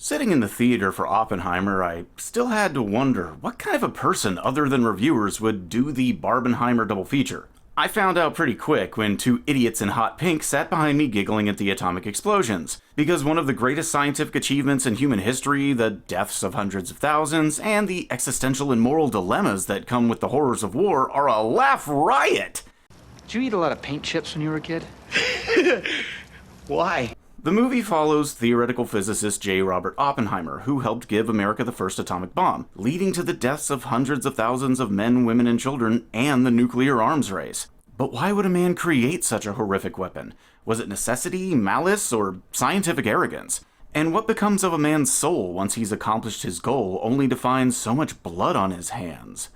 Sitting in the theater for Oppenheimer, I still had to wonder what kind of a person other than reviewers would do the Barbenheimer double feature. I found out pretty quick when two idiots in hot pink sat behind me giggling at the atomic explosions. Because one of the greatest scientific achievements in human history, the deaths of hundreds of thousands, and the existential and moral dilemmas that come with the horrors of war are a laugh riot! Did you eat a lot of paint chips when you were a kid? Why? The movie follows theoretical physicist J. Robert Oppenheimer, who helped give America the first atomic bomb, leading to the deaths of hundreds of thousands of men, women, and children, and the nuclear arms race. But why would a man create such a horrific weapon? Was it necessity, malice, or scientific arrogance? And what becomes of a man's soul once he's accomplished his goal, only to find so much blood on his hands?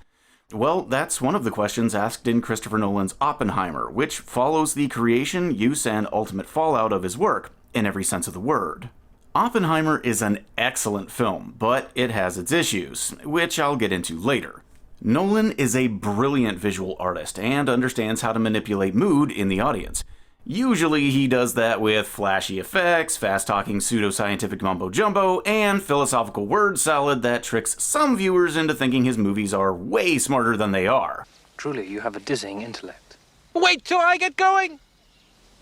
Well, that's one of the questions asked in Christopher Nolan's Oppenheimer, which follows the creation, use, and ultimate fallout of his work, in every sense of the word. Oppenheimer is an excellent film, but it has its issues, which I'll get into later. Nolan is a brilliant visual artist and understands how to manipulate mood in the audience. Usually he does that with flashy effects, fast-talking pseudo-scientific mumbo-jumbo, and philosophical word salad that tricks some viewers into thinking his movies are way smarter than they are. Truly, you have a dizzying intellect. Wait till I get going!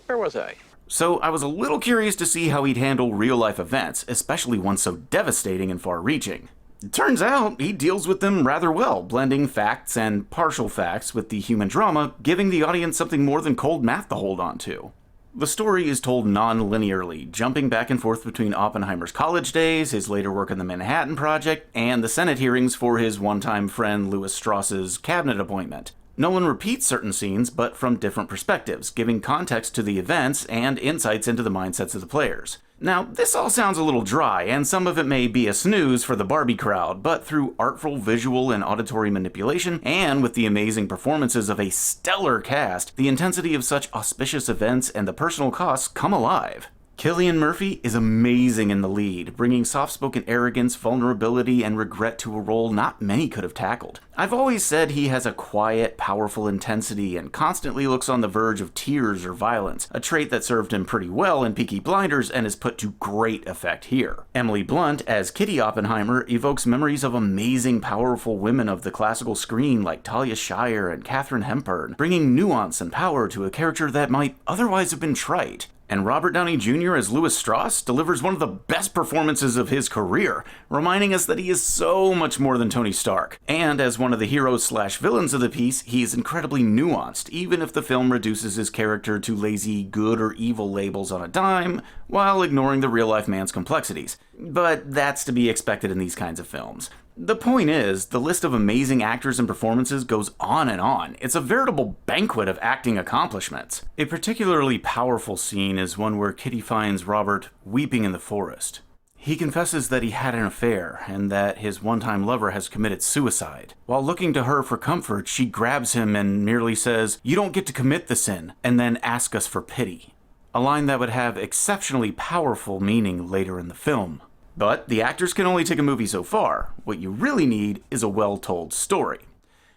Where was I? So I was a little curious to see how he'd handle real-life events, especially one so devastating and far-reaching. It turns out he deals with them rather well, blending facts and partial facts with the human drama, giving the audience something more than cold math to hold on to. The story is told non-linearly, jumping back and forth between Oppenheimer's college days, his later work on the Manhattan Project, and the Senate hearings for his one-time friend Louis Strauss's cabinet appointment. Nolan repeats certain scenes, but from different perspectives, giving context to the events and insights into the mindsets of the players. Now, this all sounds a little dry, and some of it may be a snooze for the Barbie crowd, but through artful visual and auditory manipulation, and with the amazing performances of a stellar cast, the intensity of such auspicious events and the personal costs come alive. Cillian Murphy is amazing in the lead, bringing soft-spoken arrogance, vulnerability, and regret to a role not many could have tackled. I've always said he has a quiet, powerful intensity and constantly looks on the verge of tears or violence, a trait that served him pretty well in Peaky Blinders and is put to great effect here. Emily Blunt, as Kitty Oppenheimer, evokes memories of amazing, powerful women of the classical screen like Talia Shire and Katharine Hepburn, bringing nuance and power to a character that might otherwise have been trite. And Robert Downey Jr. as Louis Strauss delivers one of the best performances of his career, reminding us that he is so much more than Tony Stark. And as one of the heroes/villains of the piece, he is incredibly nuanced, even if the film reduces his character to lazy good or evil labels on a dime, while ignoring the real-life man's complexities. But that's to be expected in these kinds of films. The point is, the list of amazing actors and performances goes on and on. It's a veritable banquet of acting accomplishments. A particularly powerful scene is one where Kitty finds Robert weeping in the forest. He confesses that he had an affair, and that his one-time lover has committed suicide. While looking to her for comfort, she grabs him and merely says, "You don't get to commit the sin, and then ask us for pity." A line that would have exceptionally powerful meaning later in the film. But the actors can only take a movie so far. What you really need is a well-told story.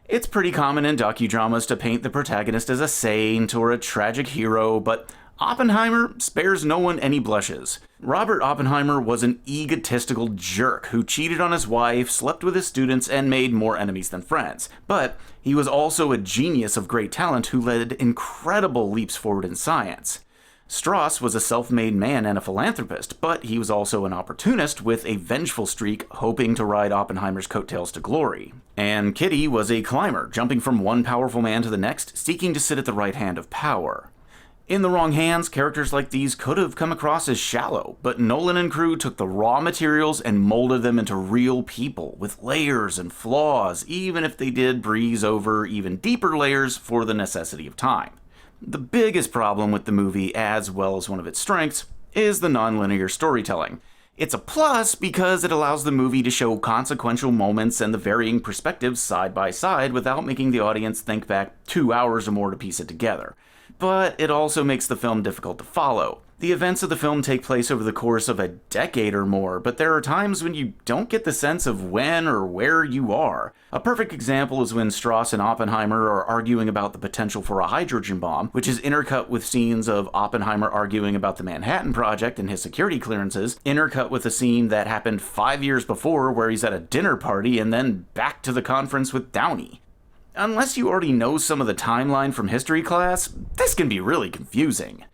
It's pretty common in docudramas to paint the protagonist as a saint or a tragic hero, but Oppenheimer spares no one any blushes. Robert Oppenheimer was an egotistical jerk who cheated on his wife, slept with his students, and made more enemies than friends. But he was also a genius of great talent who led incredible leaps forward in science. Strauss was a self-made man and a philanthropist, but he was also an opportunist with a vengeful streak hoping to ride Oppenheimer's coattails to glory. And Kitty was a climber, jumping from one powerful man to the next, seeking to sit at the right hand of power. In the wrong hands, characters like these could have come across as shallow, but Nolan and crew took the raw materials and molded them into real people, with layers and flaws, even if they did breeze over even deeper layers for the necessity of time. The biggest problem with the movie, as well as one of its strengths, is the non-linear storytelling. It's a plus because it allows the movie to show consequential moments and the varying perspectives side by side without making the audience think back 2 hours or more to piece it together. But it also makes the film difficult to follow. The events of the film take place over the course of a decade or more, but there are times when you don't get the sense of when or where you are. A perfect example is when Strauss and Oppenheimer are arguing about the potential for a hydrogen bomb, which is intercut with scenes of Oppenheimer arguing about the Manhattan Project and his security clearances, intercut with a scene that happened 5 years before where he's at a dinner party and then back to the conference with Downey. Unless you already know some of the timeline from history class, this can be really confusing.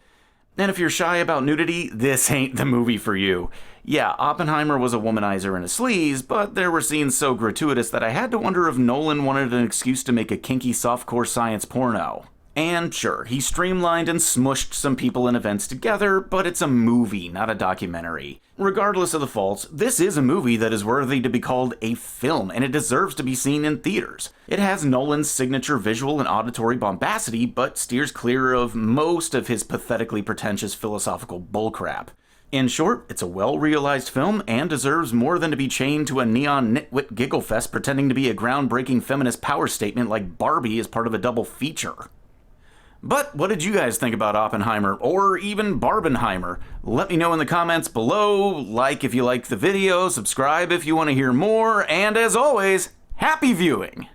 And if you're shy about nudity, this ain't the movie for you. Yeah, Oppenheimer was a womanizer and a sleaze, but there were scenes so gratuitous that I had to wonder if Nolan wanted an excuse to make a kinky softcore science porno. And sure, he streamlined and smushed some people and events together, but it's a movie, not a documentary. Regardless of the faults, this is a movie that is worthy to be called a film, and it deserves to be seen in theaters. It has Nolan's signature visual and auditory bombacity, but steers clear of most of his pathetically pretentious philosophical bullcrap. In short, it's a well-realized film and deserves more than to be chained to a neon nitwit gigglefest pretending to be a groundbreaking feminist power statement like Barbie as part of a double feature. But what did you guys think about Oppenheimer, or even Barbenheimer? Let me know in the comments below, like if you liked the video, subscribe if you want to hear more, and as always, happy viewing!